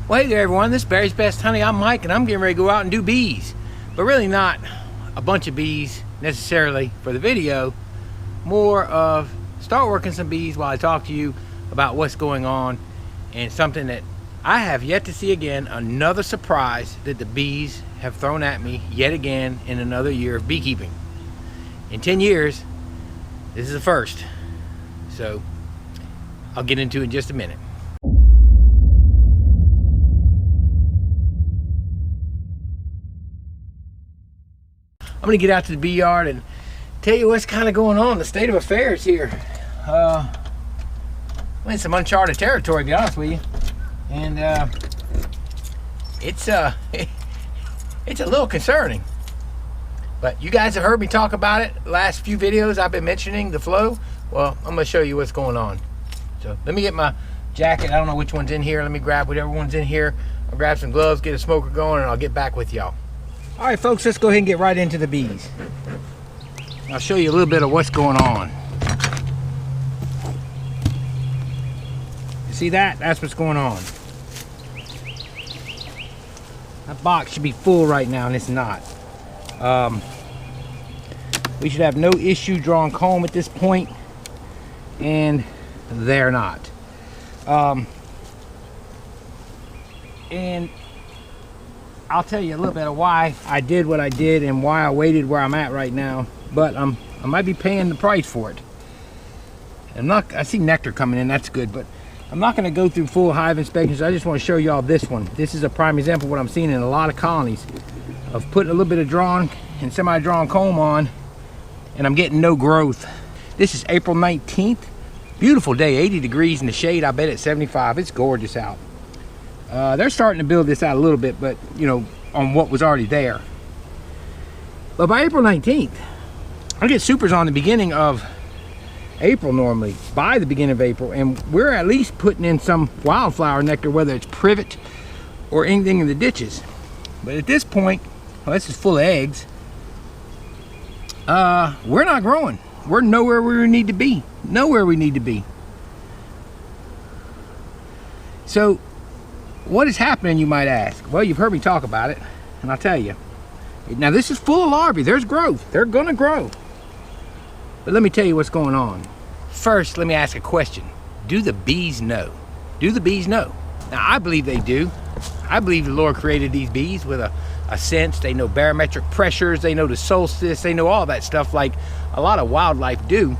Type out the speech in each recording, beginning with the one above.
Well, hey there everyone, this is Barry's Best Honey. I'm Mike and I'm getting ready to go out and do bees. But really not a bunch of bees necessarily for the video. More of start working some bees while I talk to you about what's going on and something that I have yet to see again. Another surprise that the bees have thrown at me yet again in another year of beekeeping. In 10 years, this is the first. So I'll get into it in just a minute. I'm gonna get out to the bee yard and tell you what's kind of going on, the state of affairs here. I'm in some uncharted territory, to be honest with you, and it's a little concerning. But you guys have heard me talk about it the last few videos. I've been mentioning the flow. Well, I'm gonna show you what's going on. So let me get my jacket. I don't know which one's in here. Let me grab whatever one's in here. I'll grab some gloves, get a smoker going, and I'll get back with y'all. All right, folks, let's go ahead and get right into the bees. I'll show you a little bit of what's going on. You see that? That's what's going on. That box should be full right now, and it's not. We should have no issue drawing comb at this point, and they're not. And I'll tell you a little bit of why I did what I did and why I waited where I'm at right now, but I might be paying the price for it. I see nectar coming in, that's good, but I'm not going to go through full hive inspections. I just want to show y'all this one. This is a prime example of what I'm seeing in a lot of colonies of putting a little bit of drawn and semi-drawn comb on, and I'm getting no growth. This is April 19th. Beautiful day, 80 degrees in the shade. I bet it's 75. It's gorgeous out. They're starting to build this out a little bit, but you know, on what was already there. But by April 19th, I get supers on the beginning of April normally, by the beginning of April, and we're at least putting in some wildflower nectar, whether it's privet or anything in the ditches. But at this point, well, this is full of eggs. We're not growing. We're nowhere where we need to be. Nowhere we need to be. So what is happening, you might ask? Well, you've heard me talk about it, and I'll tell you. Now, this is full of larvae. There's growth. They're going to grow. But let me tell you what's going on. First, let me ask a question. Do the bees know? Do the bees know? Now, I believe they do. I believe the Lord created these bees with a sense. They know barometric pressures. They know the solstice. They know all that stuff like a lot of wildlife do.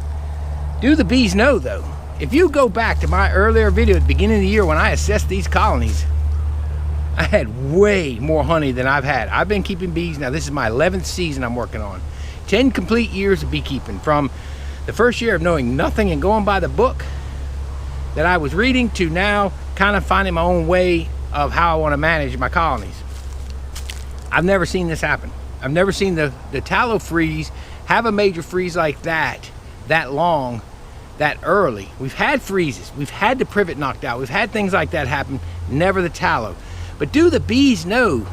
Do the bees know, though? If you go back to my earlier video at the beginning of the year when I assessed these colonies, I had way more honey than I've had. I've been keeping bees now. This is my 11th season I'm working on. 10 complete years of beekeeping, from the first year of knowing nothing and going by the book that I was reading to now kind of finding my own way of how I want to manage my colonies. I've never seen this happen. I've never seen the tallow freeze have a major freeze like that long, that early. We've had freezes. We've had the privet knocked out. We've had things like that happen. Never the tallow. But do the bees know?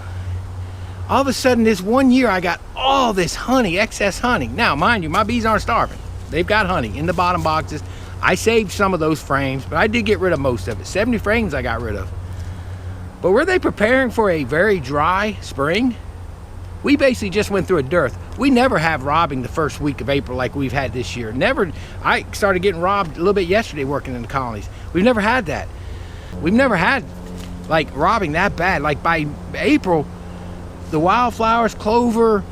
All of a sudden, this one year, I got all this honey, excess honey. Now, mind you, my bees aren't starving. They've got honey in the bottom boxes. I saved some of those frames, but I did get rid of most of it. 70 frames I got rid of. But were they preparing for a very dry spring? We basically just went through a dearth. We never have robbing the first week of April like we've had this year. Never. I started getting robbed a little bit yesterday working in the colonies. We've never had that. We've never had like robbing that bad. Like by April, the wildflowers, clover,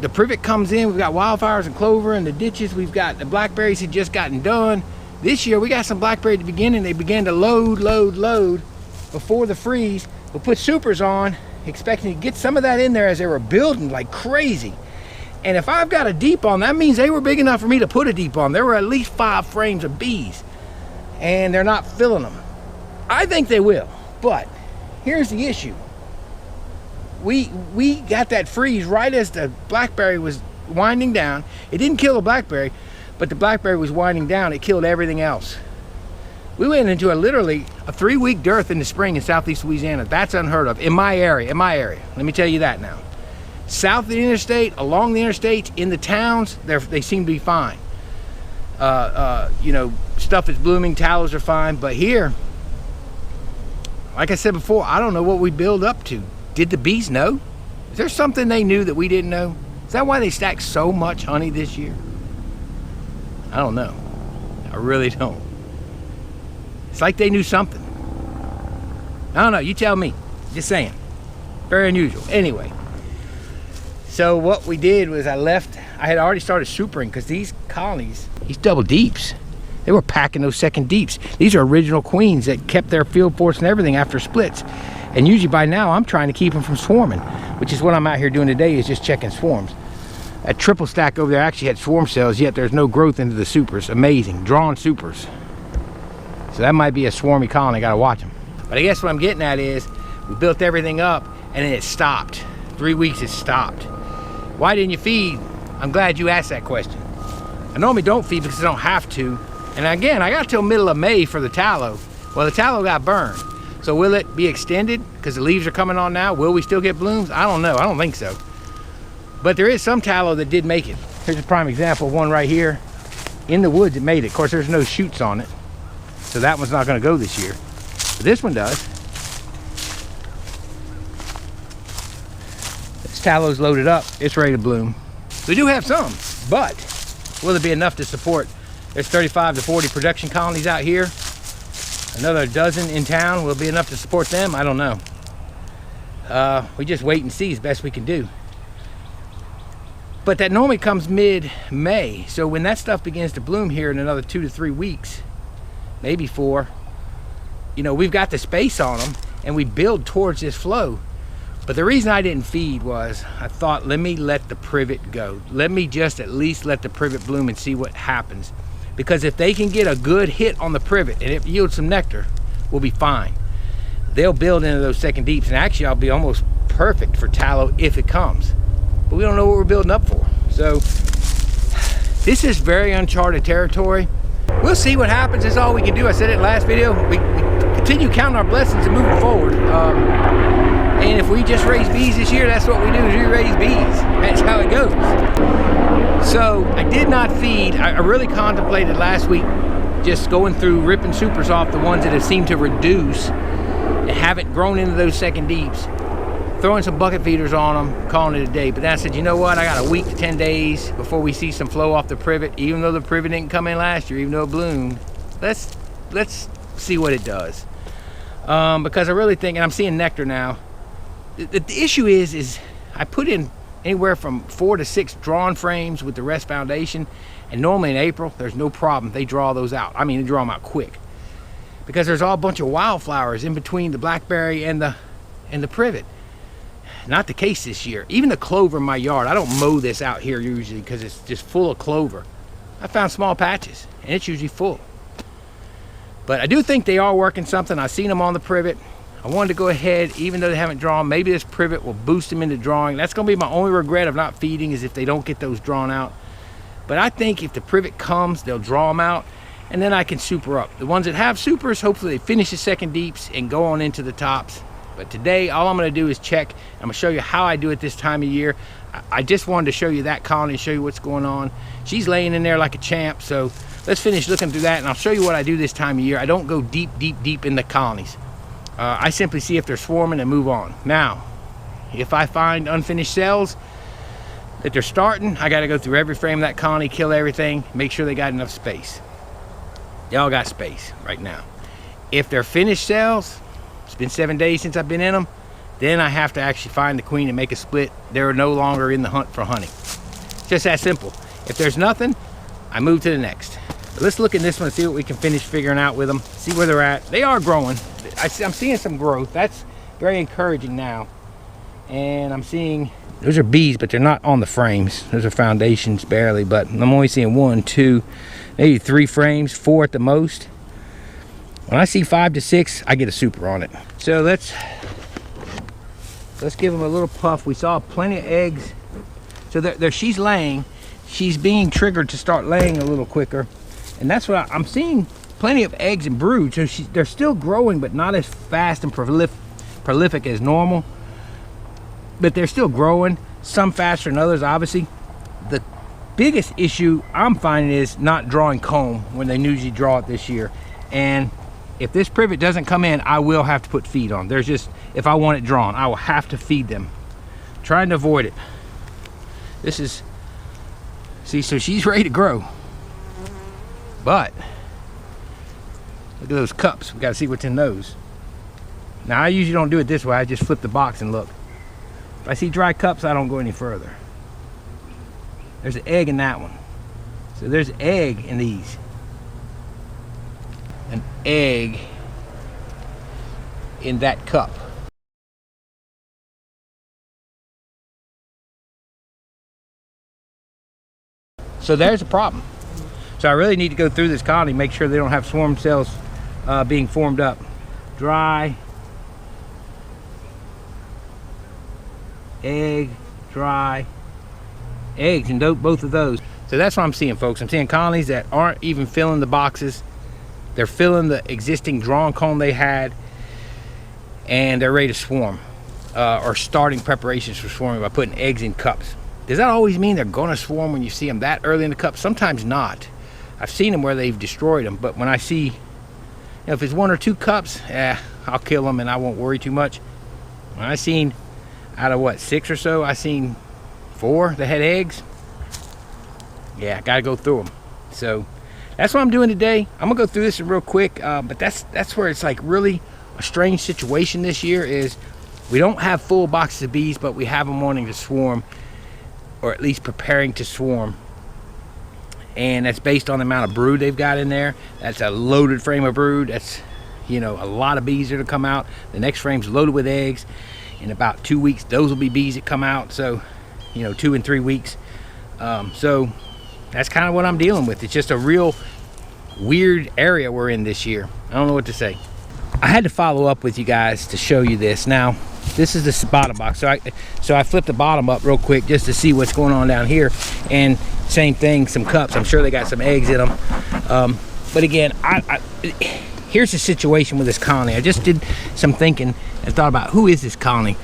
the privet comes in. We've got wildflowers and clover in the ditches. We've got the blackberries had just gotten done. This year we got some blackberry at the beginning. They began to load before the freeze. We'll put supers on, expecting to get some of that in there as they were building like crazy. And if I've got a deep on, that means they were big enough for me to put a deep on. There were at least 5 frames of bees, and they're not filling them. I think they will, but here's the issue. We got that freeze right as the blackberry was winding down. It didn't kill the blackberry, but the blackberry was winding down. It killed everything else. We went into literally a 3-week dearth in the spring in southeast Louisiana. That's unheard of in my area. Let me tell you that now. South of the interstate, along the interstates, in the towns, they seem to be fine. You know, stuff is blooming, tallows are fine, but here, like I said before, I don't know what we build up to. Did the bees know? Is there something they knew that we didn't know? Is that why they stacked so much honey this year? I don't know. I really don't. It's like they knew something. I don't know, you tell me. Just saying. Very unusual. Anyway, so what we did was I had already started supering because these colonies, these double deeps, they were packing those second deeps. These are original queens that kept their field force and everything after splits. And usually by now I'm trying to keep them from swarming, which is what I'm out here doing today, is just checking swarms. That triple stack over there actually had swarm cells, yet there's no growth into the supers. Amazing, drawn supers. So that might be a swarmy colony, gotta watch them. But I guess what I'm getting at is, we built everything up and then it stopped. 3 weeks it stopped. Why didn't you feed? I'm glad you asked that question. I normally don't feed because I don't have to. And again, I got till middle of May for the tallow. Well, the tallow got burned. So will it be extended because the leaves are coming on now? Will we still get blooms? I don't know, I don't think so. But there is some tallow that did make it. Here's a prime example of one right here. In the woods it made it. Of course, there's no shoots on it. So that one's not gonna go this year. But this one does. This tallow's loaded up, it's ready to bloom. We do have some, but will it be enough to support? There's 35 to 40 production colonies out here. Another dozen in town. Will it be enough to support them? I don't know. We just wait and see as best we can do. But that normally comes mid-May. So when that stuff begins to bloom here in another 2 to 3 weeks, maybe 4, you know, we've got the space on them and we build towards this flow. But the reason I didn't feed was I thought, let me let the privet go. Let me just at least let the privet bloom and see what happens. Because if they can get a good hit on the privet and it yields some nectar, we'll be fine. They'll build into those second deeps, and actually I'll be almost perfect for tallow if it comes. But we don't know what we're building up for. So this is very uncharted territory. We'll see what happens. That's all we can do. I said it in the last video. We continue counting our blessings and moving forward. And if we just raise bees this year, that's what we do, is we raise bees. That's how it goes. So I did not feed. I really contemplated last week just going through ripping supers off the ones that have seemed to reduce and haven't grown into those second deeps, throwing some bucket feeders on them, calling it a day. But then I said, you know what, I got a week to 10 days before we see some flow off the privet. Even though the privet didn't come in last year, even though it bloomed, let's see what it does. Because I really think, and I'm seeing nectar now, the issue is I put in anywhere from 4 to 6 drawn frames with the rest foundation, and normally in April there's no problem. They draw those out. I mean, they draw them out quick because there's all a bunch of wildflowers in between the blackberry and the privet. Not the case this year. Even the clover in my yard, I don't mow this out here usually because it's just full of clover. I found small patches and it's usually full. But I do think they are working something. I've seen them on the privet. I wanted to go ahead, even though they haven't drawn, maybe this privet will boost them into drawing. That's gonna be my only regret of not feeding, is if they don't get those drawn out. But I think if the privet comes, they'll draw them out, and then I can super up. The ones that have supers, hopefully they finish the second deeps and go on into the tops. But today, all I'm gonna do is check. I'm gonna show you how I do it this time of year. I just wanted to show you that colony, show you what's going on. She's laying in there like a champ, so let's finish looking through that, and I'll show you what I do this time of year. I don't go deep in the colonies. I simply see if they're swarming and move on. Now, if I find unfinished cells that they're starting, I gotta go through every frame of that colony, kill everything, make sure they got enough space. They all got space right now. If they're finished cells, it's been 7 days since I've been in them, then I have to actually find the queen and make a split. They're no longer in the hunt for honey. It's just that simple. If there's nothing, I move to the next. But let's look at this one and see what we can finish figuring out with them, see where they're at. They are growing. I'm seeing some growth. That's very encouraging now. And I'm seeing, those are bees, but they're not on the frames. Those are foundations barely, but I'm only seeing 1, 2, maybe 3 frames, 4 at the most. When I see 5 to 6, I get a super on it. So let's give them a little puff. We saw plenty of eggs. So there she's laying. She's being triggered to start laying a little quicker. And that's what I'm seeing. Plenty of eggs and brood, so they're still growing, but not as fast and prolific as normal. But they're still growing, some faster than others, obviously. The biggest issue I'm finding is not drawing comb when they usually draw it this year. And if this privet doesn't come in, I will have to put feed on. There's just, if I want it drawn, I will have to feed them. Trying to avoid it. This is, see, so she's ready to grow. But look at those cups. We got to see what's in those. Now, I usually don't do it this way. I just flip the box and look. If I see dry cups, I don't go any further. There's an egg in that one. So there's an egg in these. An egg in that cup. So there's a problem. So I really need to go through this colony, make sure they don't have swarm cells being formed up. Dry, egg, dry, eggs in both of those. So that's what I'm seeing, folks. I'm seeing colonies that aren't even filling the boxes. They're filling the existing drawn comb they had, and they're ready to swarm, or starting preparations for swarming by putting eggs in cups. Does that always mean they're going to swarm when you see them that early in the cup? Sometimes not. I've seen them where they've destroyed them, but when I see, if it's 1 or 2 cups, I'll kill them and I won't worry too much. When I seen, out of what, 6 or so, I seen 4 that had eggs. Yeah, gotta go through them. So that's what I'm doing today. I'm gonna go through this real quick, but that's where it's like really a strange situation this year is we don't have full boxes of bees, but we have them wanting to swarm, or at least preparing to swarm. And that's based on the amount of brood they've got in there. That's a loaded frame of brood. That's, you know, a lot of bees that will come out. The next frame's loaded with eggs. In about 2 weeks, those will be bees that come out. So, you know, 2 and 3 weeks. So that's kind of what I'm dealing with. It's just a real weird area we're in this year. I don't know what to say. I had to follow up with you guys to show you this. Now, this is the bottom box. So I flipped the bottom up real quick just to see what's going on down here. And same thing, some cups. I'm sure they got some eggs in them. But again, here's the situation with this colony. I just did some thinking and thought about who is this colony.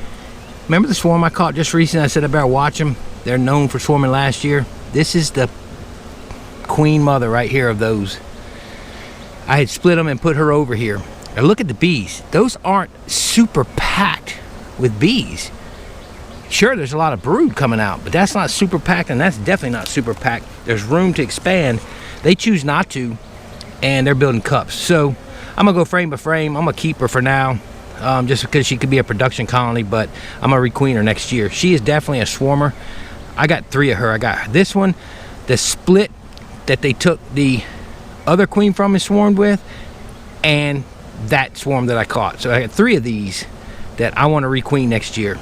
Remember the swarm I caught just recently? I said I better watch them. They're known for swarming last year. This is the queen mother right here of those. I had split them and put her over here. Now look at the bees. Those aren't super packed with bees. Sure, there's a lot of brood coming out, but that's not super packed, and that's definitely not super packed. There's room to expand. They choose not to, and they're building cups. So I'm gonna go frame by frame. I'm gonna keep her for now, just because she could be a production colony, but I'm gonna requeen her next year. She is definitely a swarmer. I got 3 of her. I got this one, the split that they took the other queen from and swarmed with, and that swarm that I caught. So I got 3 of these that I want to requeen next year.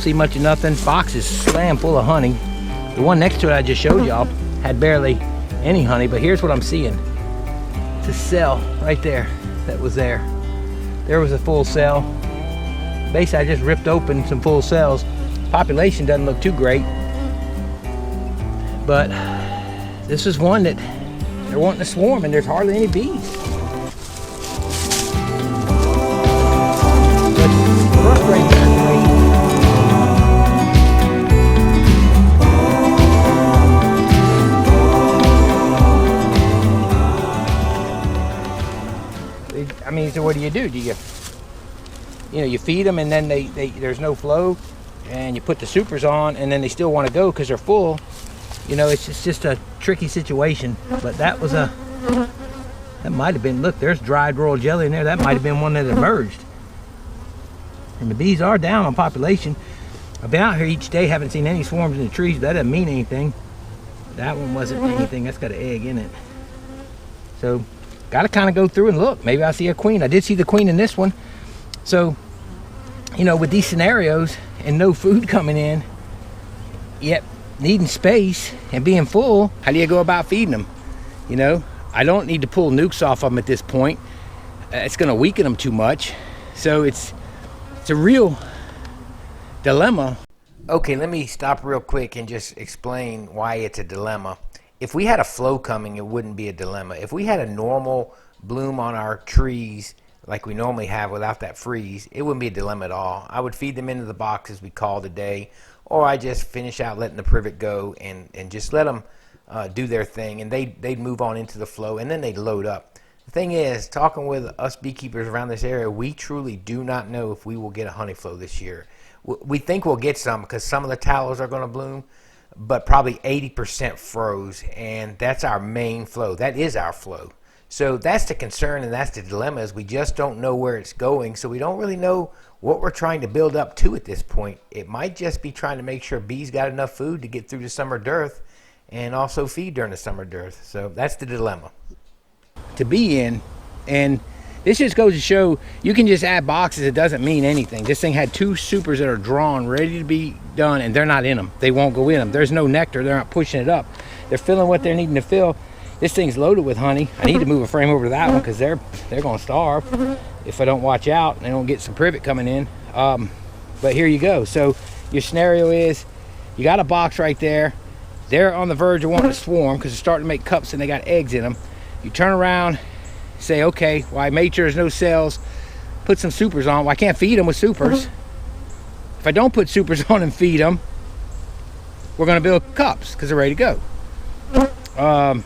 See much of nothing. Box is slam full of honey. The one next to it I just showed y'all had barely any honey, but here's what I'm seeing. It's a cell right there that was there. There was a full cell. Basically, I just ripped open some full cells. Population doesn't look too great, but this is one that they're wanting to swarm, and there's hardly any bees. I mean, so what do? Do you know, you feed them and then there's no flow, and you put the supers on and then they still want to go because they're full. You know, it's just a tricky situation, but that might have been, look, there's dried royal jelly in there. That might have been one that emerged. And the bees are down on population. I've been out here each day, haven't seen any swarms in the trees, but that doesn't mean anything. That one wasn't anything, that's got an egg in it. So, gotta kind of go through and look. Maybe I see a queen. I did see the queen in this one. So, you know, with these scenarios and no food coming in, yet needing space and being full, how do you go about feeding them? You know, I don't need to pull nukes off them at this point. It's gonna weaken them too much. So it's a real dilemma. Okay, let me stop real quick and just explain why it's a dilemma. If we had a flow coming, it wouldn't be a dilemma. If we had a normal bloom on our trees like we normally have without that freeze, it wouldn't be a dilemma at all. I would feed them into the boxes we called a day, or I just finish out letting the privet go and just let them do their thing, and they'd move on into the flow, and then they'd load up. The thing is, talking with us beekeepers around this area, we truly do not know if we will get a honey flow this year. We think we'll get some because some of the tallows are going to bloom, but probably 80% froze, and that's our main flow. That is our flow. So that's the concern, and that's the dilemma, is we just don't know where it's going, so we don't really know what we're trying to build up to at this point. It might just be trying to make sure bees got enough food to get through the summer dearth and also feed during the summer dearth. So that's the dilemma to be in. And this just goes to show you can just add boxes. It doesn't mean anything. This thing had 2 supers that are drawn, ready to be done, and they're not in them. They won't go in them. There's no nectar. They're not pushing it up. They're filling what they're needing to fill. This thing's loaded with honey. I need to move a frame over to that one because they're going to starve if I don't watch out and I don't get some privet coming in. But here you go. So your scenario is you got a box right there. They're on the verge of wanting to swarm because they're starting to make cups and they got eggs in them. You turn around, say, okay, well, I made sure there's no cells, put some supers on. Well, I can't feed them with supers. If I don't put supers on and feed them, we're going to build cups because they're ready to go.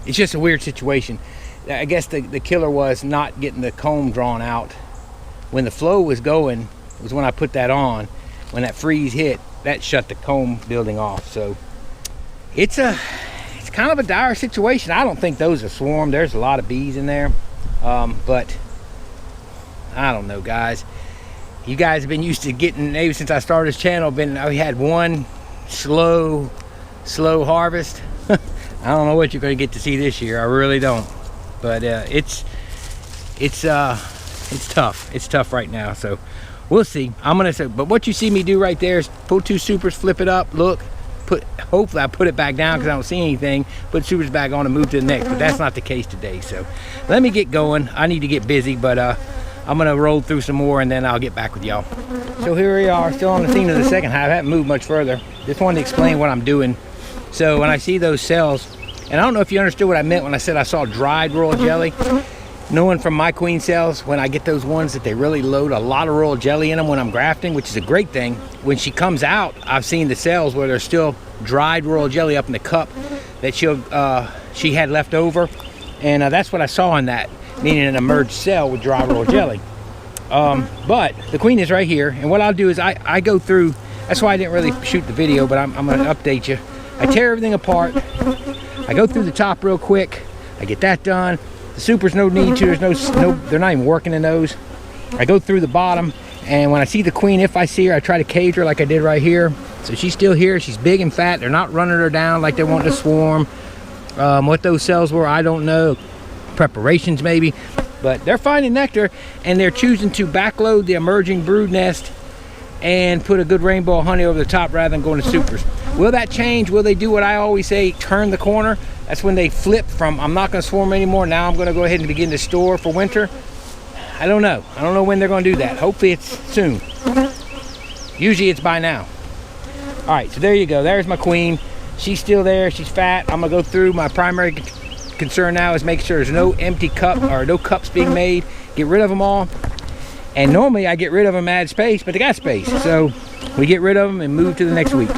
It's just a weird situation. I guess the killer was not getting the comb drawn out. When the flow was going, was when I put that on. When that freeze hit, that shut the comb building off. So it's kind of a dire situation. I don't think those are swarm. There's a lot of bees in there. But I don't know, guys. You guys have been used to getting, maybe since I started this channel, we had one slow harvest. I don't know what you're going to get to see this year. I really don't. But it's tough. It's tough right now. So we'll see. I'm gonna say, but what you see me do right there is pull 2 supers, flip it up, look, hopefully I put it back down because I don't see anything, put supers back on and move to the next. But that's not the case today. So let me get going. I need to get busy, but I'm gonna roll through some more and then I'll get back with y'all. So here we are, still on the scene of the second hive. I haven't moved much further. Just wanted to explain what I'm doing. So when I see those cells, and I don't know if you understood what I meant when I said I saw dried royal jelly. Knowing from my queen cells, when I get those ones that they really load a lot of royal jelly in them when I'm grafting, which is a great thing. When she comes out, I've seen the cells where there's still dried royal jelly up in the cup that she had left over. And that's what I saw in that, meaning an emerged cell with dry royal jelly. But the queen is right here. And what I'll do is I go through, that's why I didn't really shoot the video, but I'm gonna update you. I tear everything apart. I go through the top real quick. I get that done. The supers no need to. There's no, they're not even working in those. I go through the bottom, and when I see the queen, if I see her, I try to cage her like I did right here. So she's still here. She's big and fat. They're not running her down like they want to swarm. What those cells were, I don't know. Preparations maybe, but they're finding nectar, and they're choosing to backload the emerging brood nest and put a good rainbow of honey over the top rather than going to supers. Will that change? Will they do what I always say, turn the corner? That's when they flip from, I'm not going to swarm anymore, now I'm going to go ahead and begin to store for winter. I don't know. I don't know when they're going to do that. Hopefully it's soon. Usually it's by now. All right, so there you go. There's my queen. She's still there. She's fat. I'm going to go through. My primary concern now is make sure there's no empty cup or no cups being made. Get rid of them all. And normally I get rid of them, add space, but they got space. So we get rid of them and move to the next week.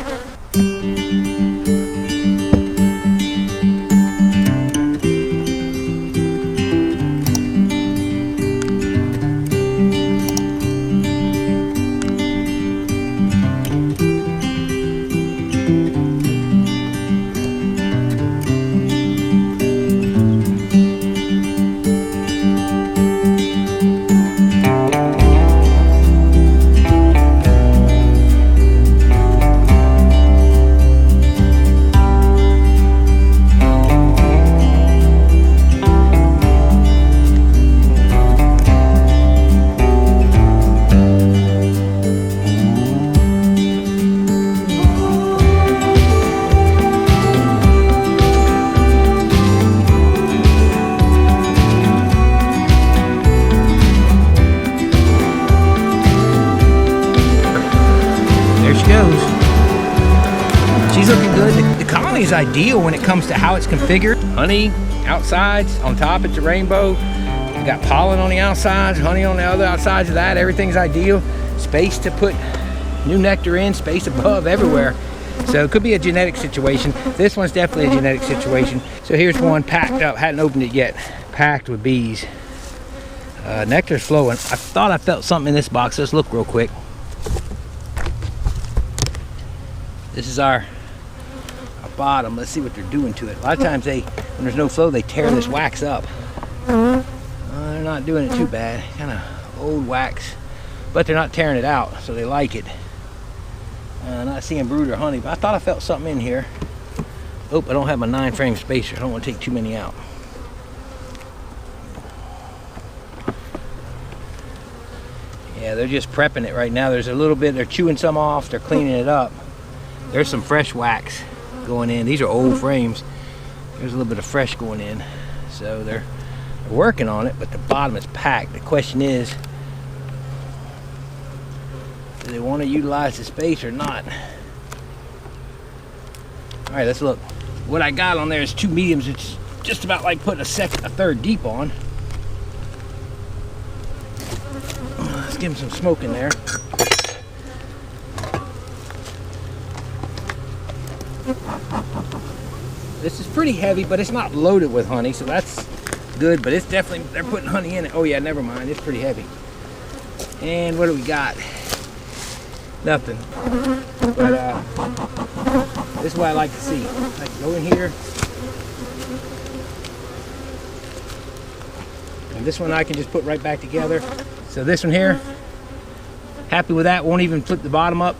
colony is ideal when it comes to how it's configured. Honey outsides, on top it's a rainbow. You got pollen on the outsides, honey on the other outsides of that. Everything's ideal. Space to put new nectar in, space above, everywhere. So it could be a genetic situation. This one's definitely a genetic situation. So here's one packed up, hadn't opened it yet, packed with bees. Nectar's flowing. I thought I felt something in this box. Let's look real quick. This is our bottom. Let's see what they're doing to it. A lot of times when there's no flow, they tear this wax up. They're not doing it too bad. Kind of old wax, but they're not tearing it out, so they like it. Not seeing brood or honey, but I thought I felt something in here. Oh, I don't have my 9-frame spacer. I don't want to take too many out. Yeah, they're just prepping it right now. There's a little bit, they're chewing some off, they're cleaning it up. There's some fresh wax going in. These are old frames. There's a little bit of fresh going in. So they're working on it, but the bottom is packed. The question is, do they want to utilize the space or not? All right, let's look. What I got on there is 2 mediums. It's just about like putting a third deep on. Let's give them some smoke in there. This is pretty heavy, but it's not loaded with honey, so that's good, but it's definitely, they're putting honey in it. Oh yeah, never mind, it's pretty heavy. And what do we got? Nothing. But this is what I like to see. I can go in here. And this one I can just put right back together. So this one here, happy with that. Won't even flip the bottom up.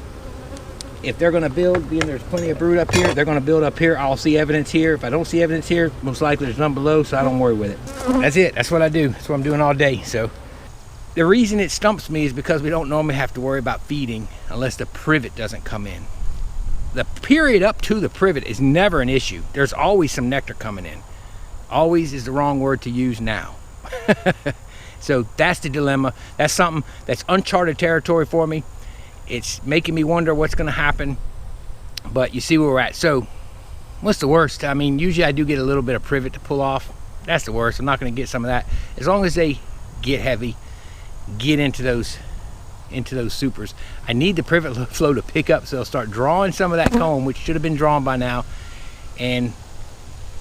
If they're gonna build, being there's plenty of brood up here, they're gonna build up here. I'll see evidence here. If I don't see evidence here, most likely there's none below, so I don't worry with it. That's it, that's what I do. That's what I'm doing all day. So the reason it stumps me is because we don't normally have to worry about feeding unless the privet doesn't come in. The period up to the privet is never an issue. There's always some nectar coming in. Always is the wrong word to use now. So that's the dilemma. That's something that's uncharted territory for me. It's making me wonder what's going to happen, but you see where we're at. So what's the worst? I mean, usually I do get a little bit of privet to pull off. That's the worst. I'm not going to get some of that. As long as they get heavy, get into those supers. I need the privet flow to pick up, so they'll start drawing some of that comb, which should have been drawn by now, and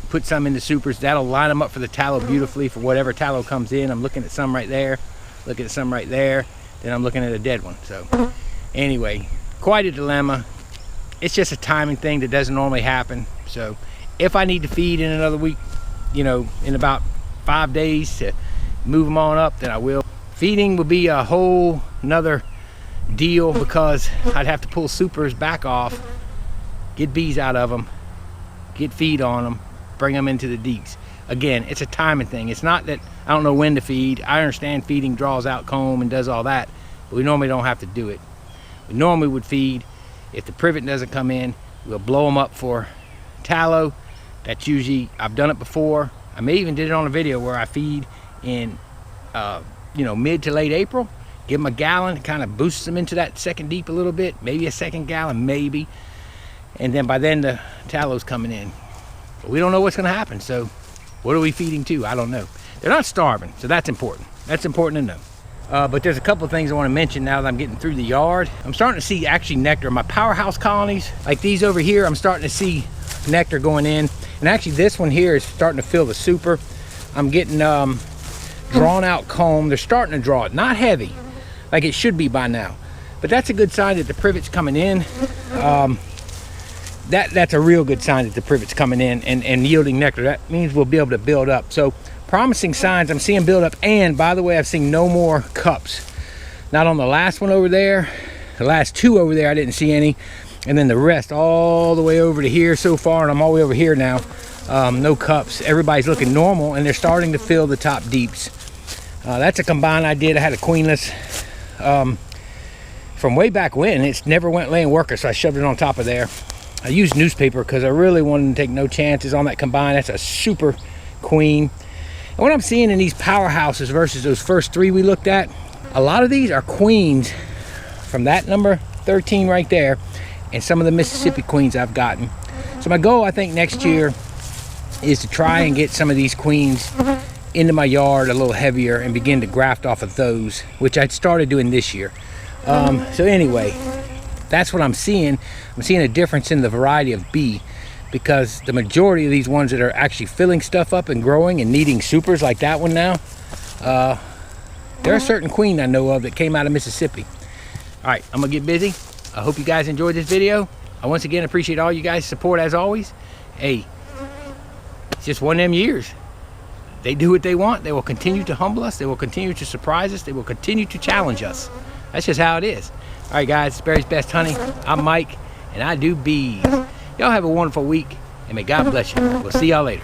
put some in the supers. That'll line them up for the tallow beautifully for whatever tallow comes in. I'm looking at some right there, looking at some right there, then I'm looking at a dead one. So anyway, quite a dilemma. It's just a timing thing that doesn't normally happen. So if I need to feed in another week, you know, in about 5 days to move them on up, then I will. Feeding will be a whole nother deal because I'd have to pull supers back off, get bees out of them, get feed on them, bring them into the deeks. Again, it's a timing thing. It's not that I don't know when to feed. I understand feeding draws out comb and does all that, but we normally don't have to do it. We normally would feed. If the privet doesn't come in, we'll blow them up for tallow. That's usually, I've done it before. I may even did it on a video where I feed in you know, mid to late April. Give them a gallon, kind of boosts them into that second deep a little bit, maybe a second gallon, maybe. And then by then the tallow's coming in. But we don't know what's gonna happen, so what are we feeding to? I don't know. They're not starving, so that's important. That's important to know. But there's a couple of things I want to mention now that I'm getting through the yard. I'm starting to see actually nectar. My powerhouse colonies, like these over here, I'm starting to see nectar going in. And actually this one here is starting to fill the super. I'm getting drawn out comb. They're starting to draw it. Not heavy, like it should be by now. But that's a good sign that the privet's coming in. That's a real good sign that the privet's coming in and yielding nectar. That means we'll be able to build up. So promising signs, I'm seeing build up. And by the way, I've seen no more cups. Not on the last one over there. The last two over there, I didn't see any. And then the rest all the way over to here so far, and I'm all the way over here now. No cups. Everybody's looking normal, and they're starting to fill the top deeps. That's a combine I did. I had a queenless from way back when. It's never went laying worker, so I shoved it on top of there. I used newspaper because I really wanted to take no chances on that combine. That's a super queen. And what I'm seeing in these powerhouses versus those first three we looked at, a lot of these are queens from that number 13 right there, and some of the Mississippi queens I've gotten. So my goal, I think, next year is to try and get some of these queens into my yard a little heavier and begin to graft off of those, which I started doing this year. So anyway, that's what I'm seeing. I'm seeing a difference in the variety of bee, because the majority of these ones that are actually filling stuff up and growing and needing supers like that one now, there are certain queen I know of that came out of Mississippi. All right, I'm gonna get busy. I hope you guys enjoyed this video. I once again appreciate all you guys' support as always. Hey, it's just one of them years. They do what they want. They will continue to humble us. They will continue to surprise us. They will continue to challenge us. That's just how it is. All right, guys, it's Barry's Best Honey. I'm Mike, and I do bees. Y'all have a wonderful week, and may God bless you. We'll see y'all later.